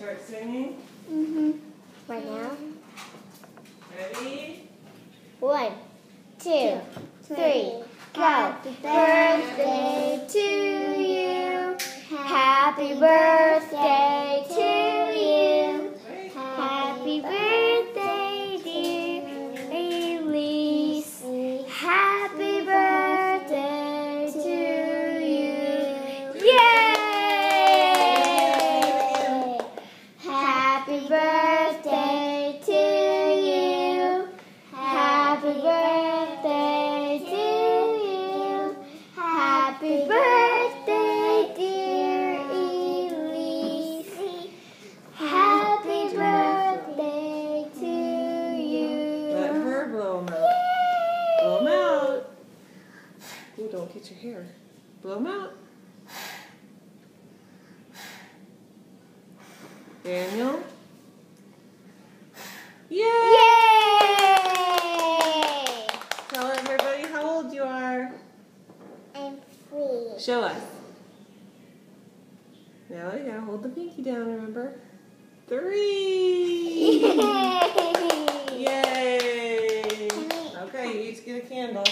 start singing? Right now? Ready? 1, 2, 3, go! Happy birthday to you. Happy birthday to you. Happy birthday, dear Elise. Happy birthday to you. Yay! Happy birthday to you. Happy birthday to you. Happy birthday, dear Elise. Happy birthday to you. Let her blow them out. Blow them out. Ooh, don't get your hair. Blow them out. Daniel. Yay! Yay! Tell everybody how old you are. I'm 3. Show us. Now you gotta hold the pinky down, remember? 3! Yay! Yay! Okay, you each get a candle.